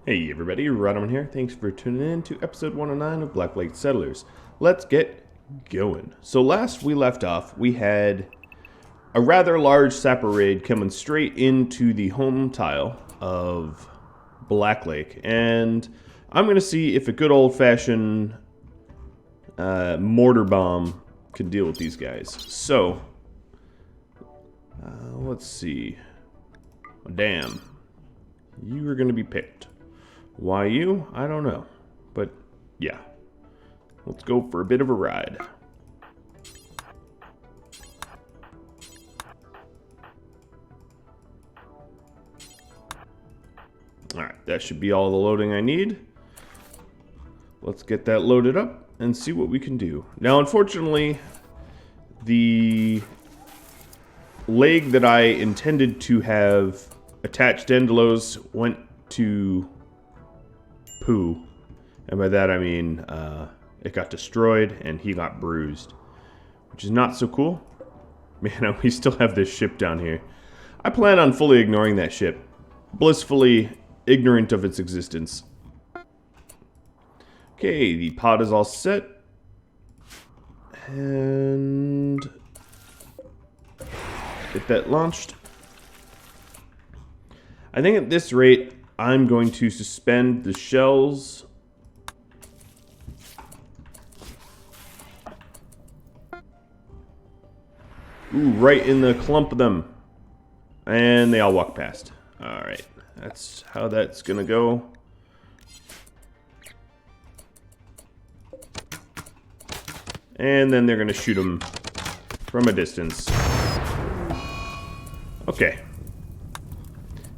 Hey everybody, Rhadamant here. Thanks for tuning in to episode 109 of Black Lake Settlers. Let's get going. So last we left off, we had a rather large sapper raid coming straight into the home tile of Black Lake. And I'm going to see if a good old-fashioned mortar bomb can deal with these guys. So, let's see. Damn. You are going to be picked. Why you? I don't know. But, yeah. Let's go for a bit of a ride. Alright, that should be all the loading I need. Let's get that loaded up and see what we can do. Now, unfortunately, the leg that I intended to have attached to Endelos went to poo, and by that I mean it got destroyed and he got bruised, which is not so cool. Man, we still have this ship down here. I plan on fully ignoring that ship, blissfully ignorant of its existence. Okay, the pod is all set, and get that launched. I think at this rate I'm going to suspend the shells. Ooh, right in the clump of them. And they all walk past. Alright, that's how that's gonna go. And then they're gonna shoot them from a distance. Okay.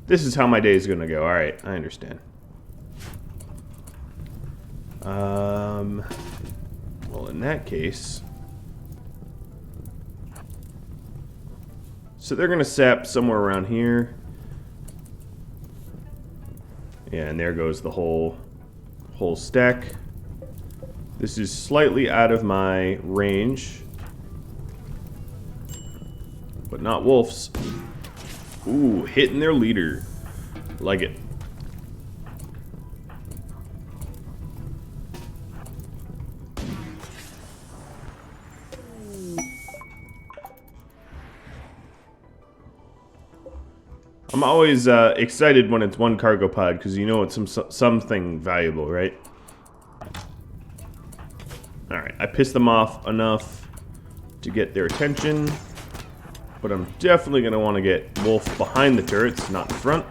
This is how my day is gonna go. Alright, I understand. Well, in that case... So they're gonna sap somewhere around here. Yeah, and there goes the whole stack. This is slightly out of my range. But not wolves. Ooh, hitting their leader. Like it. I'm always excited when it's one cargo pod, because you know it's something valuable, right? Alright, I pissed them off enough to get their attention. But I'm definitely going to want to get wolf behind the turrets, not in front.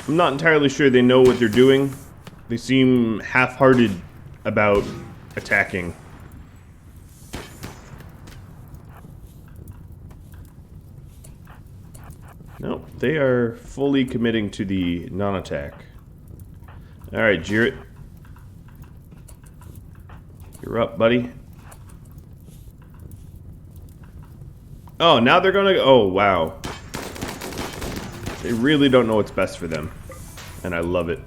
I'm not entirely sure they know what they're doing. They seem half-hearted about attacking. No, they are fully committing to the non-attack. Alright, Jarrett. You're up, buddy. Oh, now they're gonna... Oh, wow. They really don't know what's best for them. And I love it.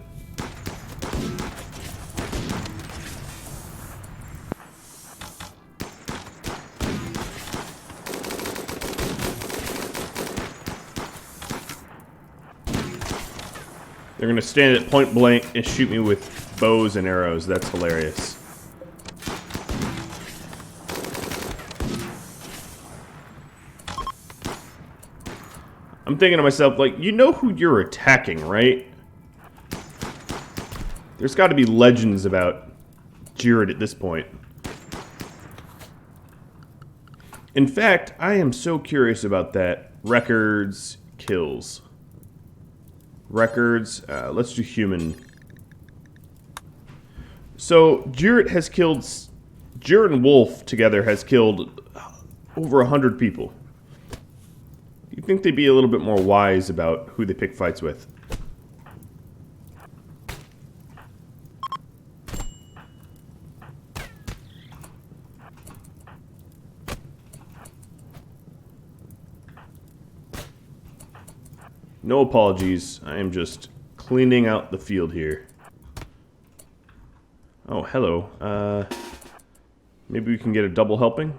They're gonna stand at point blank and shoot me with bows and arrows. That's hilarious. I'm thinking to myself, like, you know who you're attacking, right? There's got to be legends about Jared at this point. In fact, I am so curious about that. Records, kills. Records, let's do human. So, Jared has killed... Jared and Wolf together has killed over 100 people. You'd think they'd be a little bit more wise about who they pick fights with. No apologies, I am just cleaning out the field here. Oh, hello. Maybe we can get a double helping?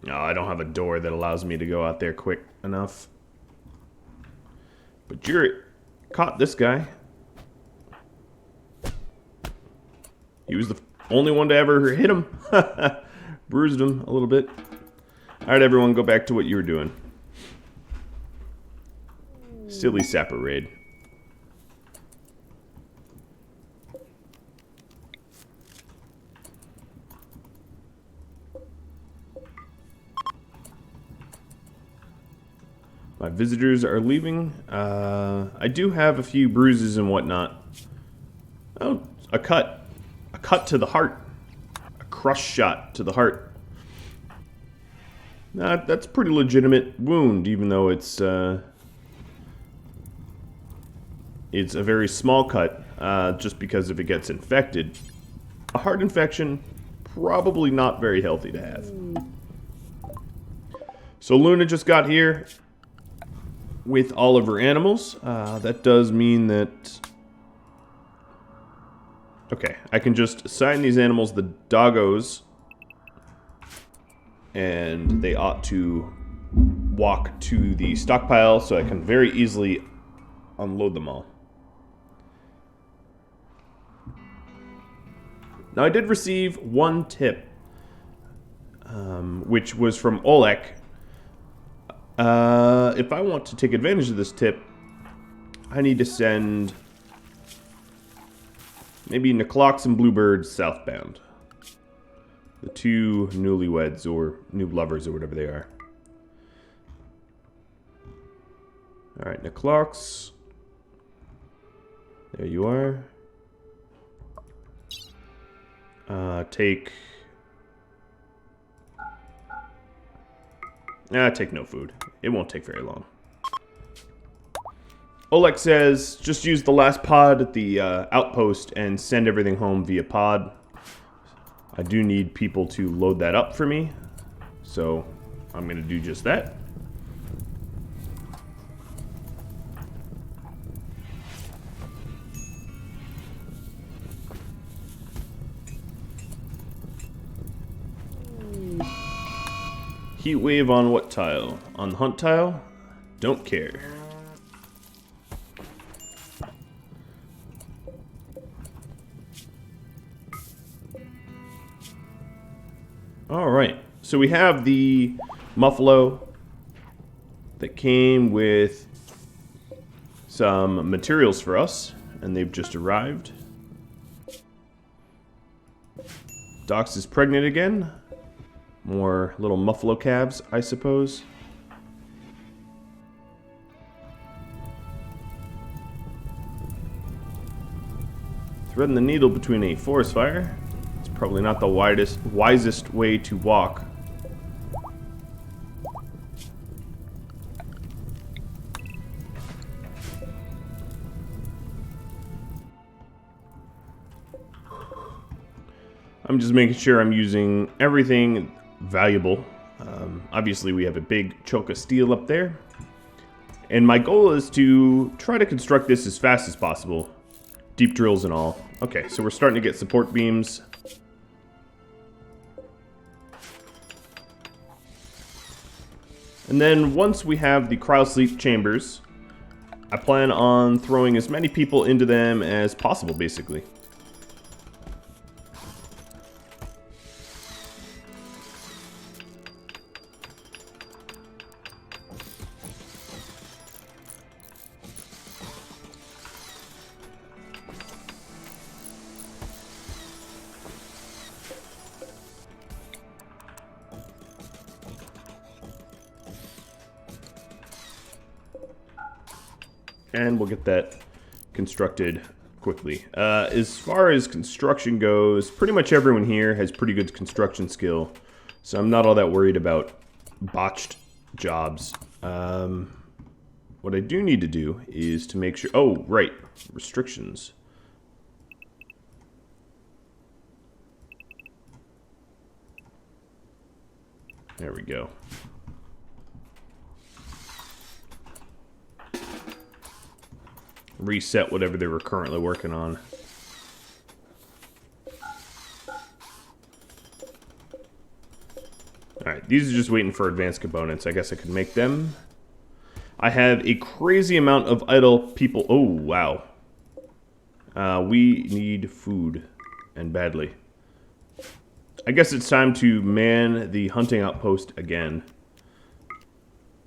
No, I don't have a door that allows me to go out there quick enough. But you're... caught this guy. He was the only one to ever hit him. Bruised him a little bit. Alright, everyone, go back to what you were doing. Silly sapper raid. My visitors are leaving. I do have a few bruises and whatnot. Oh, a cut. A cut to the heart. A crush shot to the heart. That's a pretty legitimate wound, even though it's a very small cut, just because if it gets infected. A heart infection, probably not very healthy to have. So Luna just got here with all of her animals. That does mean that... Okay, I can just assign these animals the doggos, and they ought to walk to the stockpile so I can very easily unload them all. Now I did receive one tip, which was from Olek. If I want to take advantage of this tip, I need to send maybe Niclox and Bluebird southbound. The two newlyweds or new lovers or whatever they are. Alright, Niclox. There you are. Take no food. It won't take very long. Oleg says, just use the last pod at the outpost and send everything home via pod. I do need people to load that up for me, so I'm going to do just that. Heat wave on what tile? On the hunt tile? Don't care. Alright, so we have the Muffalo that came with some materials for us, and they've just arrived. Dox is pregnant again. More little Muffalo calves, I suppose. Threading the needle between a forest fire. It's probably not the wisest way to walk. I'm just making sure I'm using everything valuable. Obviously we have a big chunk of steel up there, and my goal is to try to construct this as fast as possible, deep drills and all. Okay, so we're starting to get support beams. And then once we have the cryosleep chambers, I plan on throwing as many people into them as possible, basically. And we'll get that constructed quickly. As far as construction goes, pretty much everyone here has pretty good construction skill, so I'm not all that worried about botched jobs. What I do need to do is to make sure... Oh, right. Restrictions. There we go. Reset whatever they were currently working on. Alright, these are just waiting for advanced components. I guess I could make them. I have a crazy amount of idle people. Oh, wow. We need food, and badly. I guess it's time to man the hunting outpost again.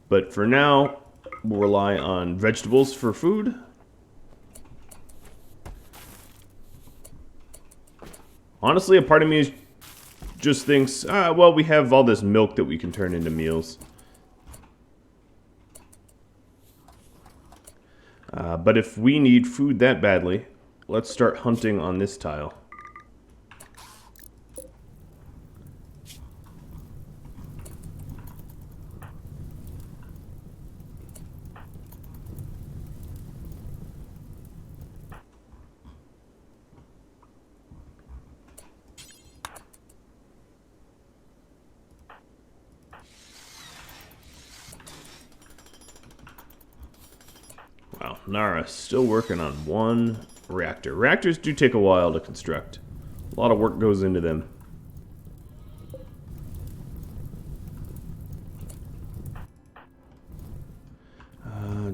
But for now, we'll rely on vegetables for food. Honestly, a part of me just thinks, well, we have all this milk that we can turn into meals. But if we need food that badly, let's start hunting on this tile. Wow, Nara still working on one reactor. Reactors do take a while to construct. A lot of work goes into them.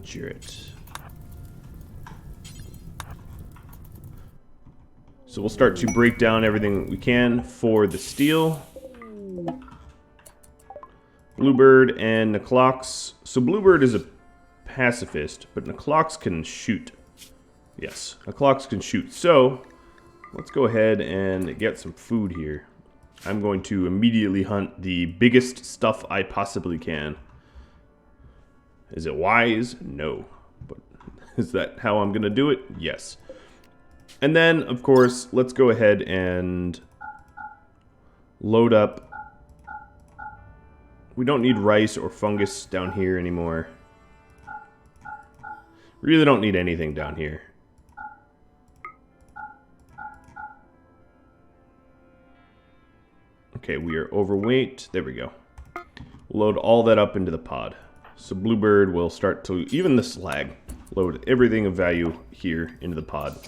Jarrett. So we'll start to break down everything we can for the steel. Bluebird and Neclox. So Bluebird is a pacifist, but Neclox can shoot. Yes, Neclox can shoot. So let's go ahead and get some food here. I'm going to immediately hunt the biggest stuff I possibly can. Is it wise? No. But is that how I'm going to do it? Yes. And then, of course, let's go ahead and load up. We don't need rice or fungus down here anymore. Really don't need anything down here. Okay, we are overweight. There we go. Load all that up into the pod. So Bluebird will start to, even the slag, load everything of value here into the pod.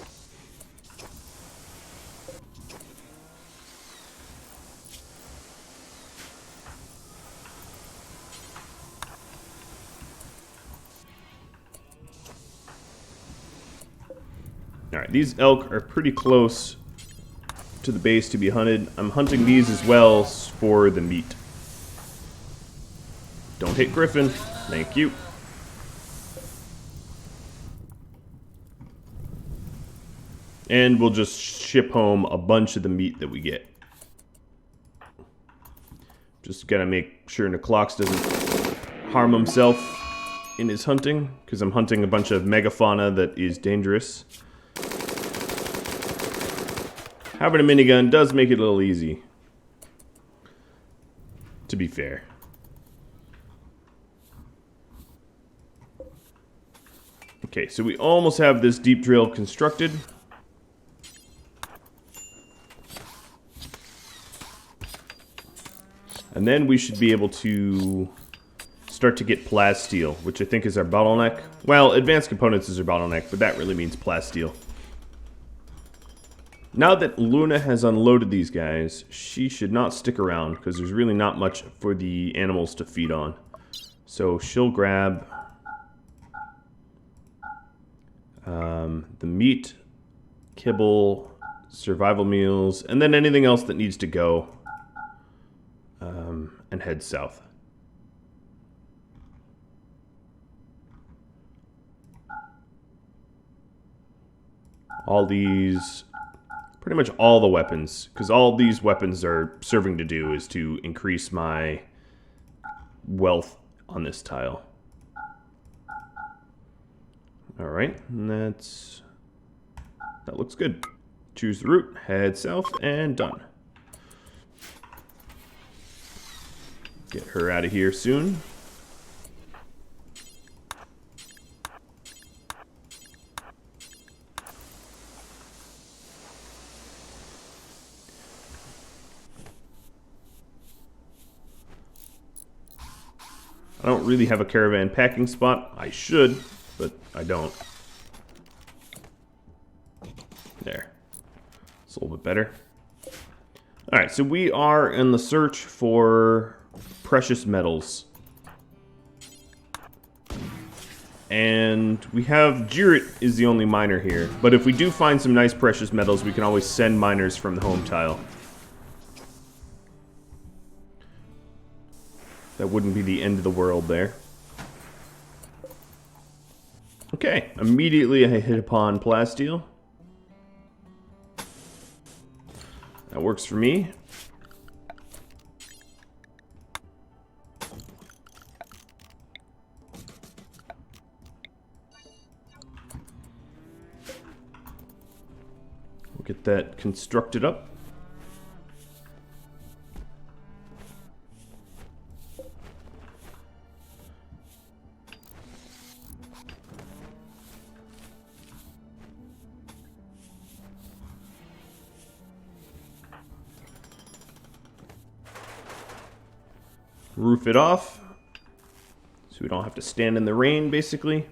Alright, these elk are pretty close to the base to be hunted. I'm hunting these as well for the meat. Don't hit Griffin. Thank you. And we'll just ship home a bunch of the meat that we get. Just gotta make sure Neclox doesn't harm himself in his hunting, because I'm hunting a bunch of megafauna that is dangerous. Having a minigun does make it a little easy, to be fair. Okay, so we almost have this deep drill constructed. And then we should be able to start to get Plasteel, which I think is our bottleneck. Well, advanced components is our bottleneck, but that really means Plasteel. Now that Luna has unloaded these guys, she should not stick around, because there's really not much for the animals to feed on. So she'll grab the meat, kibble, survival meals, and then anything else that needs to go, and head south. All these, pretty much all the weapons, because all these weapons are serving to do is to increase my wealth on this tile. Alright, and that looks good. Choose the route, head south, and done. Get her out of here soon. I don't really have a caravan packing spot. I should, but I don't. There. It's a little bit better. Alright, so we are in the search for precious metals. And we have Jarrett is the only miner here. But if we do find some nice precious metals, we can always send miners from the home tile. That wouldn't be the end of the world there. Okay, immediately I hit upon Plasteel. That works for me. We'll get that constructed up. Roof it off so we don't have to stand in the rain, basically.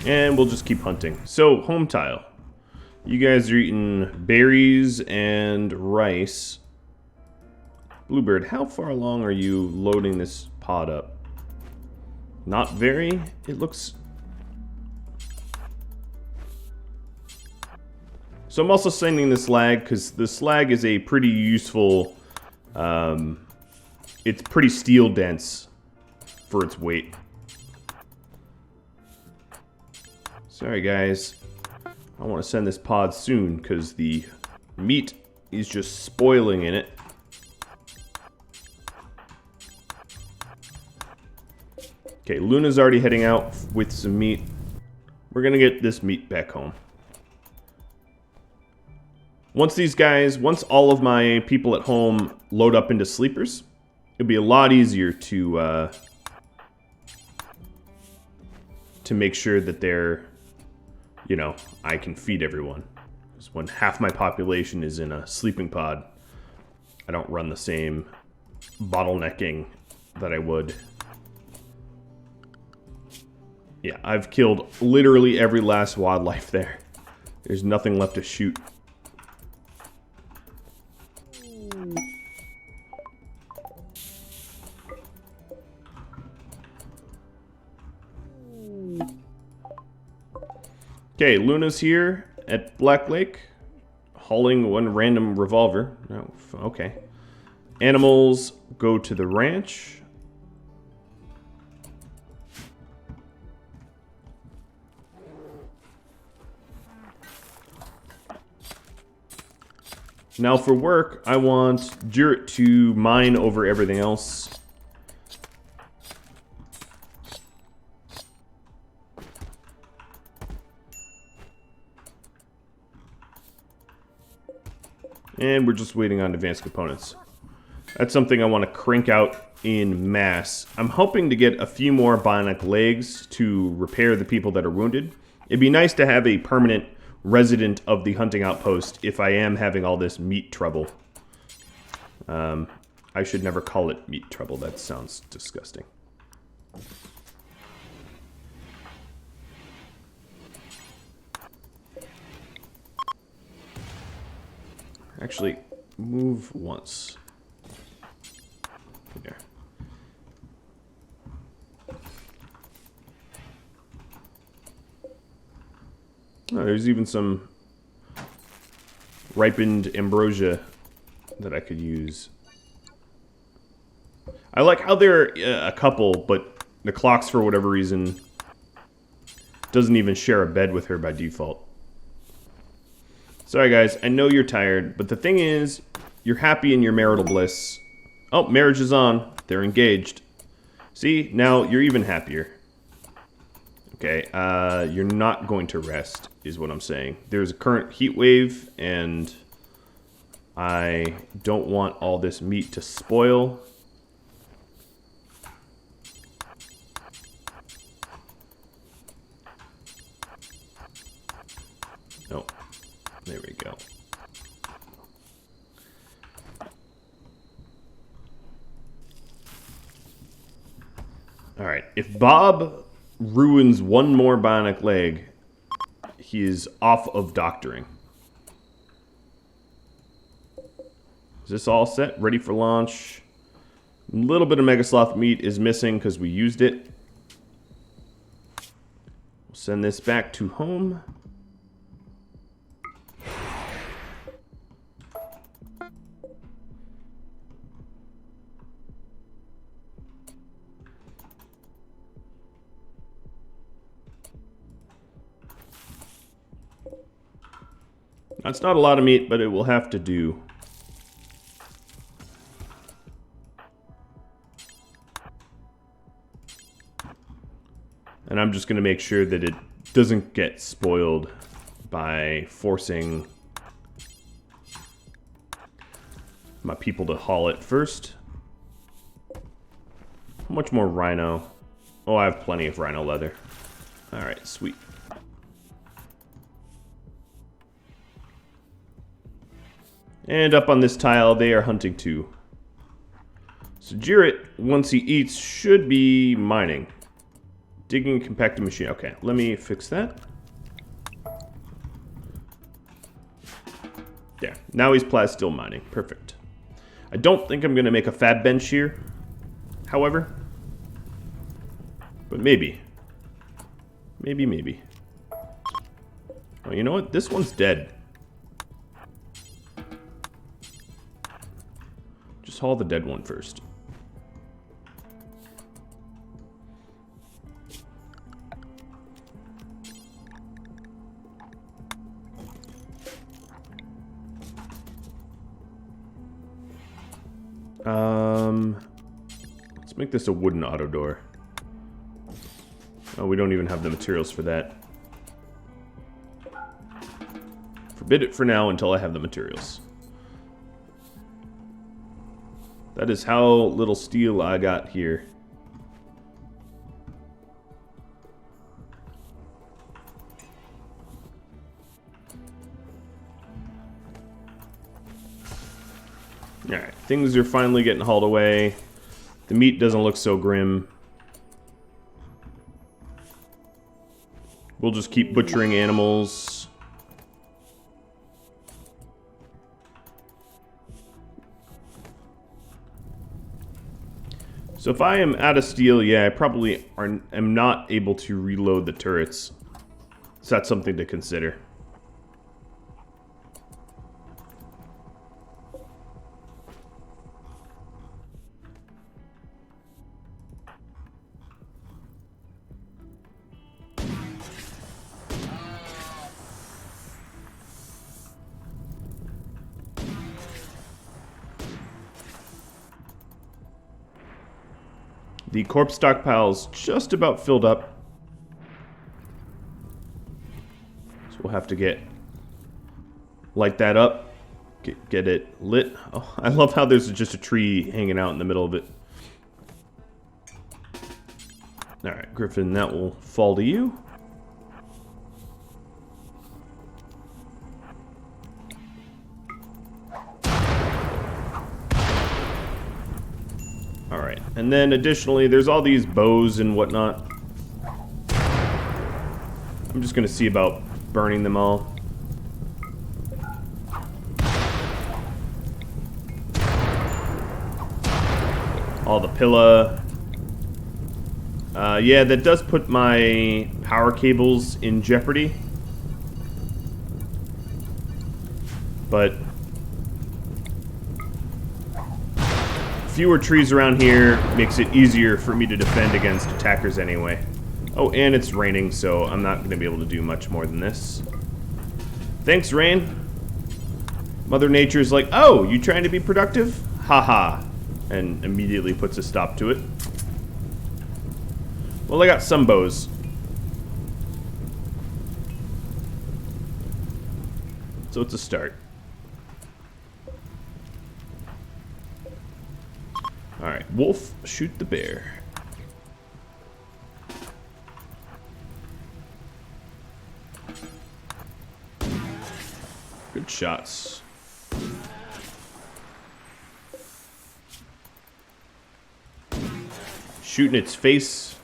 And we'll just keep hunting. So, home tile. You guys are eating berries and rice. Bluebird, how far along are you loading this pod up? Not very. It looks... So I'm also sending the slag because the slag is a pretty useful, it's pretty steel dense for its weight. Sorry guys, I want to send this pod soon because the meat is just spoiling in it. Okay, Luna's already heading out with some meat. We're gonna get this meat back home. Once all of my people at home load up into sleepers, it'll be a lot easier to make sure that they're, you know, I can feed everyone. Because when half my population is in a sleeping pod, I don't run the same bottlenecking that I would. Yeah, I've killed literally every last wildlife there. There's nothing left to shoot. Okay, Luna's here at Black Lake, hauling one random revolver. Oh, okay. Animals go to the ranch. Now for work, I want Jarrett to mine over everything else. And we're just waiting on advanced components. That's something I want to crank out in mass. I'm hoping to get a few more bionic legs to repair the people that are wounded. It'd be nice to have a permanent resident of the hunting outpost if I am having all this meat trouble. I should never call it meat trouble. That sounds disgusting. Actually, move once. There. Oh, there's even some ripened ambrosia that I could use. I like how there are a couple, but the clocks, for whatever reason, doesn't even share a bed with her by default. Sorry guys, I know you're tired, but the thing is, you're happy in your marital bliss. Oh, marriage is on. They're engaged. See, now you're even happier. Okay, you're not going to rest, is what I'm saying. There's a current heat wave, and I don't want all this meat to spoil. Oh, there we go. if Bob ruins one more bionic leg, he is off of doctoring. Is this all set? Ready for launch? A little bit of Mega Sloth meat is missing because we used it. We'll send this back to home. That's not a lot of meat, but it will have to do. And I'm just going to make sure that it doesn't get spoiled by forcing my people to haul it first. How much more rhino? Oh, I have plenty of rhino leather. Alright, sweet. And up on this tile, they are hunting too. So Jarrett, once he eats, should be mining. Digging, compacting machine. Okay, let me fix that. There. Now he's Plasteel mining. Perfect. I don't think I'm going to make a fab bench here, however. But maybe. Maybe. Oh, you know what? This one's dead. Just haul the dead one first. Let's make this a wooden auto door. Oh, we don't even have the materials for that. Forbid it for now until I have the materials. That is how little steel I got here. Alright, things are finally getting hauled away. The meat doesn't look so grim. We'll just keep butchering animals. So if I am out of steel, yeah, I probably am not able to reload the turrets. So that's something to consider. The corpse stockpile's just about filled up. So we'll have to light that up, get it lit. Oh, I love how there's just a tree hanging out in the middle of it. Alright, Griffin, that will fall to you. Alright, and then additionally, there's all these bows and whatnot. I'm just going to see about burning them all. All the pillar. Yeah, that does put my power cables in jeopardy. But fewer trees around here makes it easier for me to defend against attackers anyway. Oh, and it's raining, so I'm not going to be able to do much more than this. Thanks, rain. Mother Nature's like, oh, you trying to be productive? Haha. And immediately puts a stop to it. Well, I got some bows. So it's a start. Alright, wolf, shoot the bear. Good shots. Shooting its face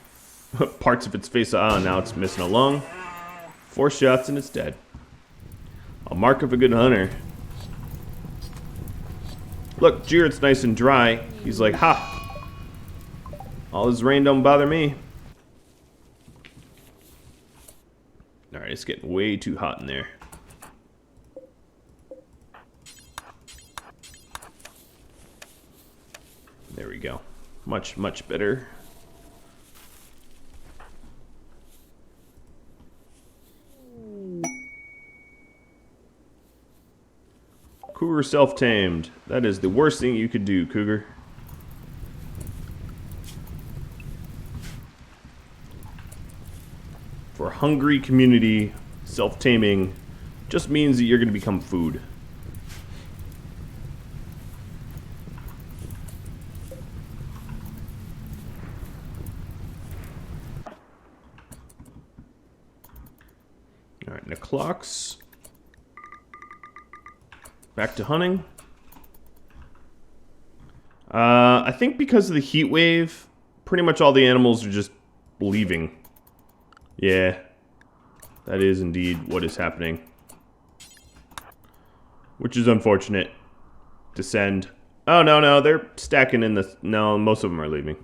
Parts of its face. Ah, now it's missing a lung. 4 shots and it's dead. A mark of a good hunter. Look, Jared's nice and dry. He's like, ha! All this rain don't bother me. Alright, it's getting way too hot in there. There we go. Much, much better. Cougar self-tamed. That is the worst thing you could do, Cougar. For a hungry community, self-taming just means that you're going to become food. Alright, and the clocks. Back to hunting. I think because of the heat wave, pretty much all the animals are just leaving. Yeah, that is indeed what is happening. Which is unfortunate. Descend. Oh, no, they're stacking in the... No, most of them are leaving.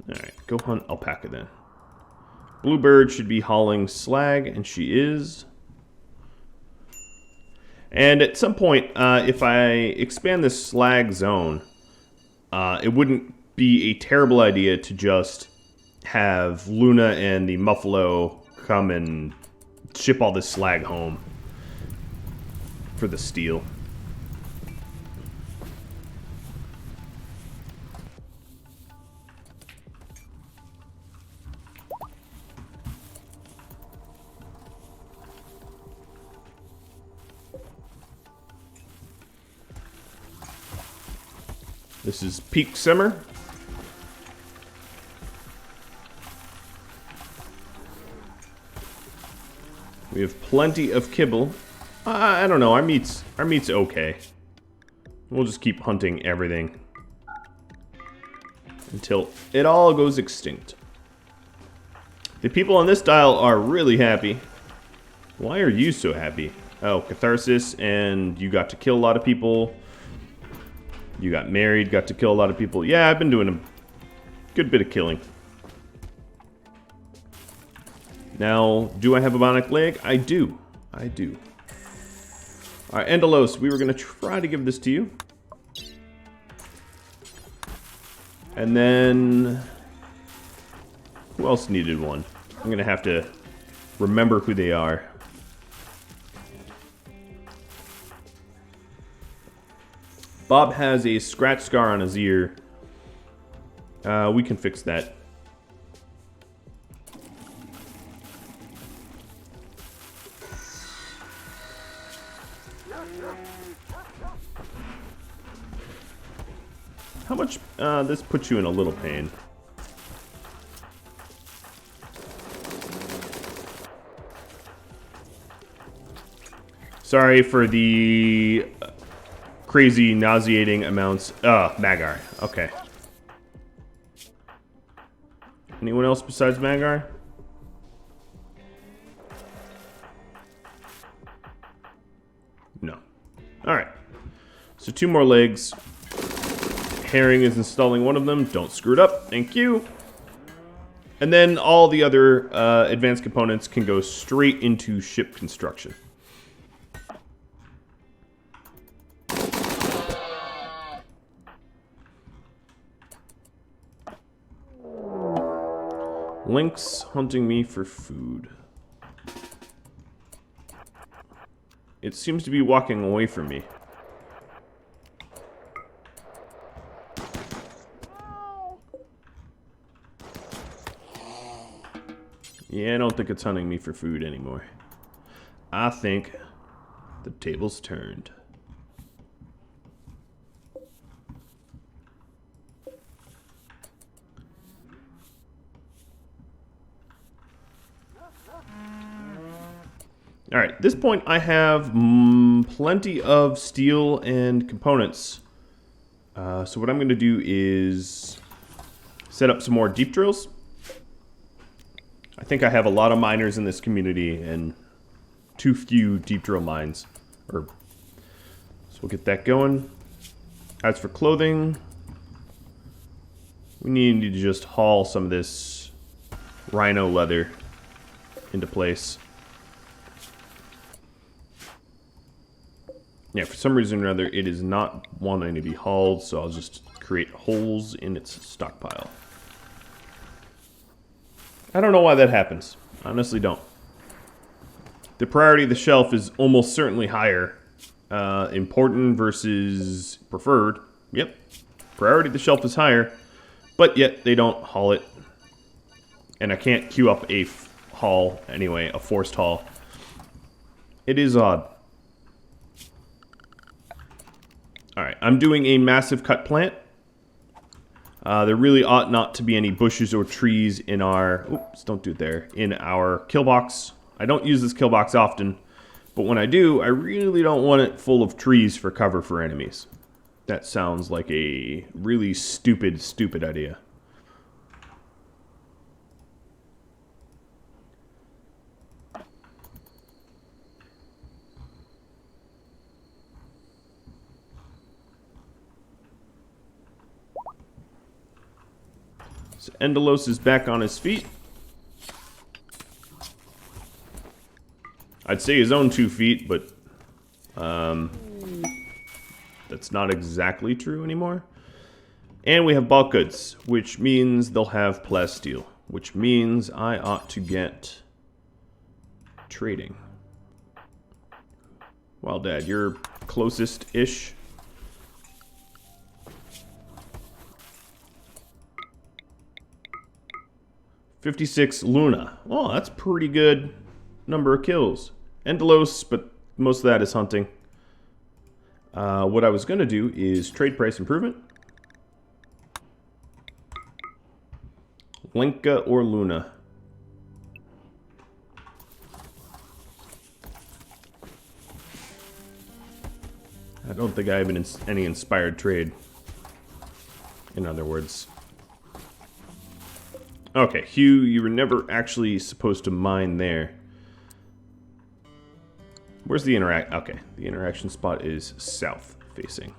Alright, go hunt alpaca then. Bluebird should be hauling slag, and she is. And at some point, if I expand this slag zone, it wouldn't be a terrible idea to just have Luna and the Muffalo come and ship all this slag home for the steel. This is peak summer. We have plenty of kibble. I don't know, our meat's okay. We'll just keep hunting everything until it all goes extinct. The people on this dial are really happy. Why are you so happy? Oh, catharsis, and you got to kill a lot of people. You got married, got to kill a lot of people. Yeah, I've been doing a good bit of killing. Now, do I have a bionic leg? I do. I do. Alright, Endelos, we were going to try to give this to you. And then... who else needed one? I'm going to have to remember who they are. Bob has a scratch scar on his ear. We can fix that. How much? This puts you in a little pain. Sorry for the crazy, nauseating amounts. Magar. Okay. Anyone else besides Magar? No. Alright. So 2 more legs. Herring is installing one of them. Don't screw it up. Thank you. And then all the other advanced components can go straight into ship construction. Lynx hunting me for food. It seems to be walking away from me. Yeah, I don't think it's hunting me for food anymore. I think the tables turned. Alright, at this point I have plenty of steel and components. So what I'm going to do is set up some more deep drills. I think I have a lot of miners in this community and too few deep drill mines. So we'll get that going. As for clothing, we need to just haul some of this rhino leather into place. Yeah, for some reason or other, it is not wanting to be hauled, so I'll just create holes in its stockpile. I don't know why that happens. I honestly don't. The priority of the shelf is almost certainly higher. Important versus preferred. Yep. Priority of the shelf is higher, but yet they don't haul it. And I can't queue up a haul anyway, a forced haul. It is odd. Alright, I'm doing a massive cut plant. There really ought not to be any bushes or trees in our... Oops, don't do it there. In our kill box. I don't use this kill box often, but when I do, I really don't want it full of trees for cover for enemies. That sounds like a really stupid, stupid idea. So Endelos is back on his feet. I'd say his own 2 feet, but that's not exactly true anymore. And we have bulk goods, which means they'll have plasteel, which means I ought to get trading. Well, Dad, you're closest-ish. $56 Luna. Oh, that's pretty good number of kills. Endelos, but most of that is hunting. What I was going to do is trade price improvement. Lenka or Luna. I don't think I have any inspired trade. In other words. Okay, Hugh, you were never actually supposed to mine there. Where's the interact? Okay, the interaction spot is south facing.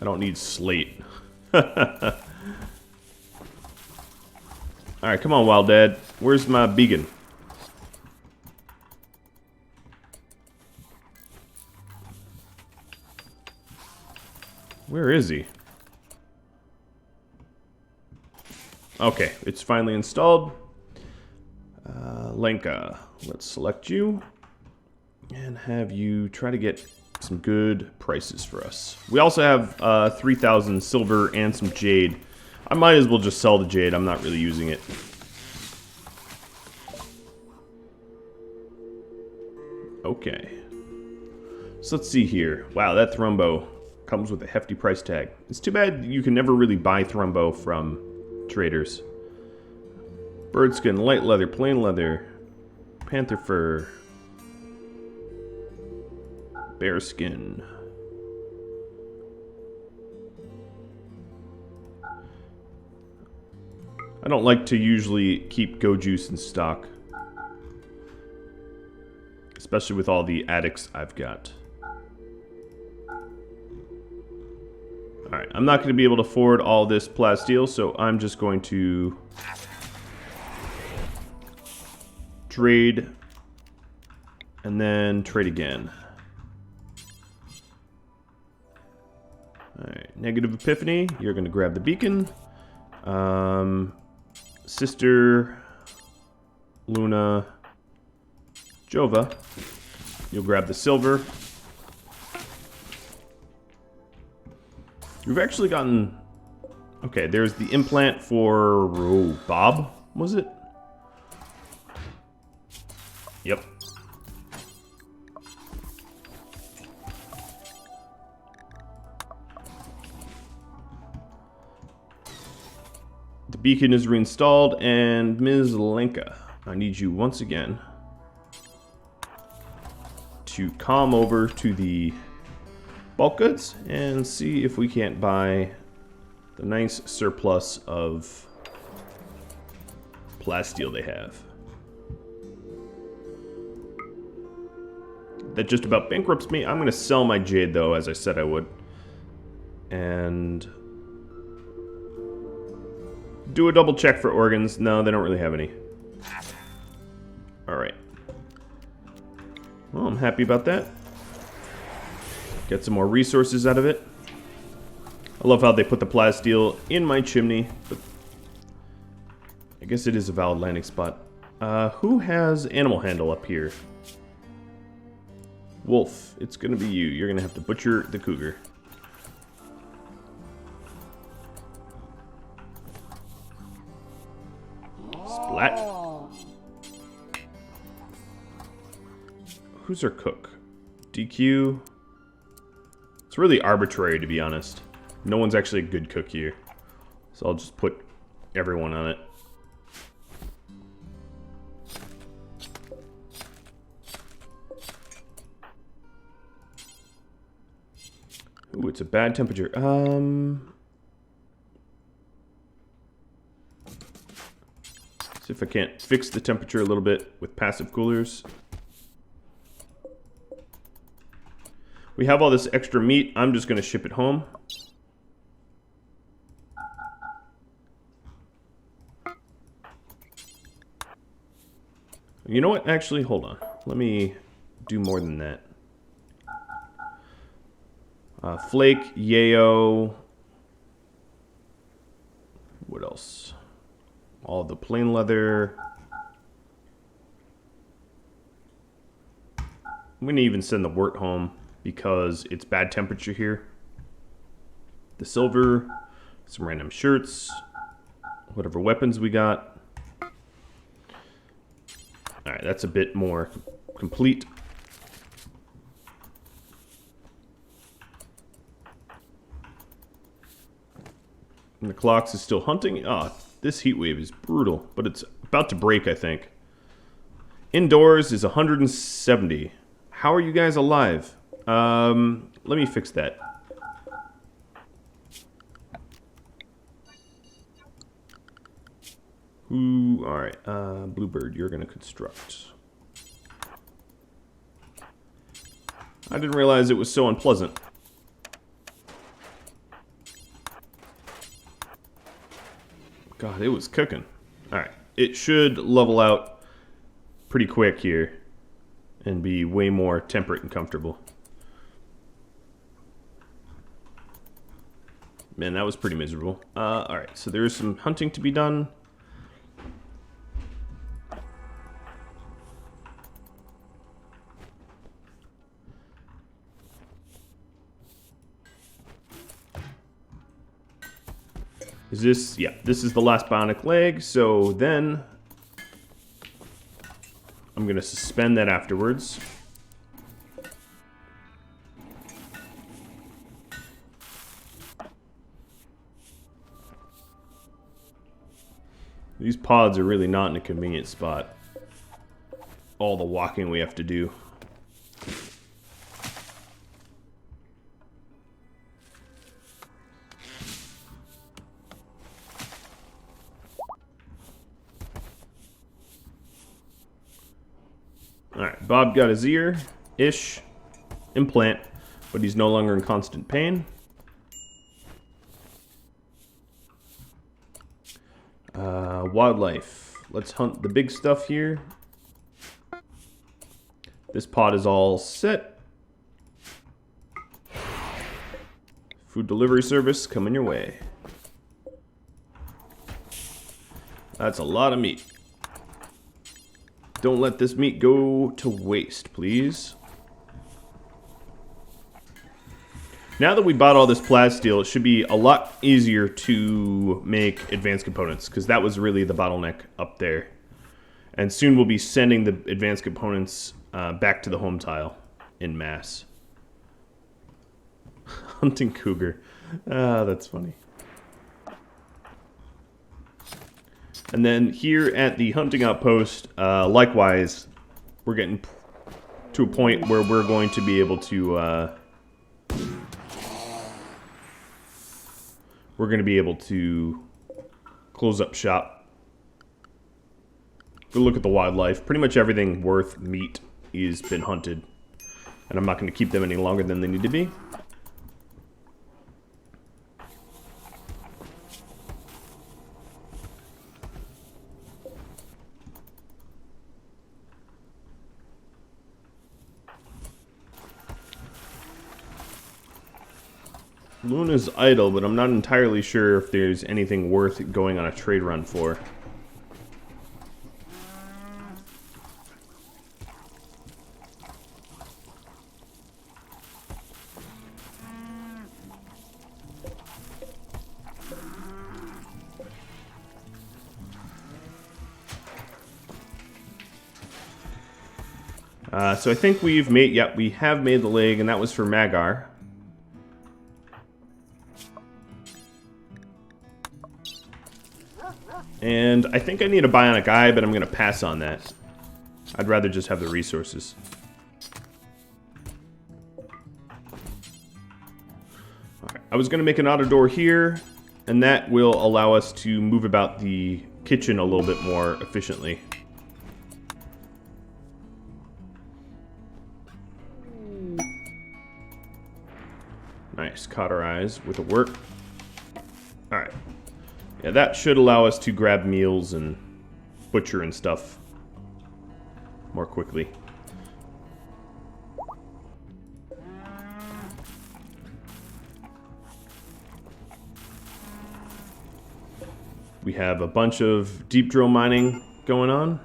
I don't need slate. Alright, come on, Wild Dad. Where's my beacon? Where is he? Okay, it's finally installed. Lenka, let's select you and have you try to get some good prices for us. We also have 3,000 silver and some jade. I might as well just sell the jade. I'm not really using it. Okay. So let's see here. Wow, that Thrumbo comes with a hefty price tag. It's too bad you can never really buy Thrumbo from traders. Bird skin, light leather, plain leather, panther fur, bear skin. I don't like to usually keep go juice in stock, especially with all the addicts I've got. Alright, I'm not going to be able to afford all this plasteel, so I'm just going to trade and then trade again. Alright, negative epiphany, you're going to grab the beacon. Sister Luna Jova, you'll grab the silver. We've actually gotten... Okay, there's the implant for... Oh, Bob, was it? Yep. The beacon is reinstalled, and Ms. Lenka, I need you once again to calm over to the bulk goods and see if we can't buy the nice surplus of Plasteel they have. That just about bankrupts me. I'm going to sell my jade, though, as I said I would. And do a double check for organs. No, they don't really have any. Alright. Well, I'm happy about that. Get some more resources out of it. I love how they put the Plasteel in my chimney. But I guess it is a valid landing spot. Who has animal handle up here? Wolf, it's gonna be you. You're gonna have to butcher the cougar. Splat. Who's our cook? DQ. It's really arbitrary, to be honest. No one's actually a good cook here. So I'll just put everyone on it. Ooh, it's a bad temperature. See if I can't fix the temperature a little bit with passive coolers. We have all this extra meat. I'm just going to ship it home. You know what? Actually, hold on. Let me do more than that. Flake, yayo. What else? All the plain leather. I'm going to even send the wort home because it's bad temperature here. The silver, some random shirts, whatever weapons we got. Alright, that's a bit more complete. And the clocks is still hunting. Ah, this heat wave is brutal, but it's about to break, I think. Indoors is 170. How are you guys alive? Let me fix that. Ooh, alright. Bluebird, you're gonna construct. I didn't realize it was so unpleasant. God, it was cooking. Alright, it should level out pretty quick here and be way more temperate and comfortable. Man, that was pretty miserable. Alright, so there is some hunting to be done. Is this, yeah, this is the last bionic leg, so then I'm going to suspend that afterwards. These pods are really not in a convenient spot. All the walking we have to do. Alright, Bob got his ear-ish implant, but he's no longer in constant pain. Wildlife. Let's hunt the big stuff here. This pod is all set. Food delivery service coming your way. That's a lot of meat. Don't let this meat go to waste, please. Now that we bought all this Plasteel, it should be a lot easier to make advanced components, because that was really the bottleneck up there. And soon we'll be sending the advanced components back to the home tile in mass. Hunting cougar. Ah, that's funny. And then here at the hunting outpost, likewise, we're getting to a point where we're going to be able to close up shop. Go look at the wildlife. Pretty much everything worth meat has been hunted, and I'm not going to keep them any longer than they need to be. Luna's idle, but I'm not entirely sure if there's anything worth going on a trade run for. So I think we've made, yep, we have made the leg, and that was for Magar. And I think I need a bionic eye, but I'm going to pass on that. I'd rather just have the resources. Alright, I was going to make an auto door here, and that will allow us to move about the kitchen a little bit more efficiently. Nice, cauterize with a work. Alright. Yeah, that should allow us to grab meals and butcher and stuff more quickly. We have a bunch of deep drill mining going on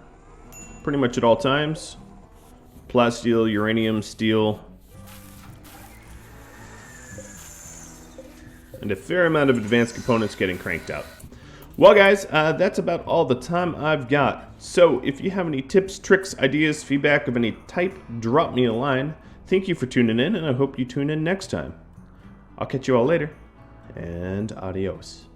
pretty much at all times. Plasteel, uranium, steel, and a fair amount of advanced components getting cranked out. Well guys, that's about all the time I've got. So if you have any tips, tricks, ideas, feedback of any type, drop me a line. Thank you for tuning in, and I hope you tune in next time. I'll catch you all later, and adios.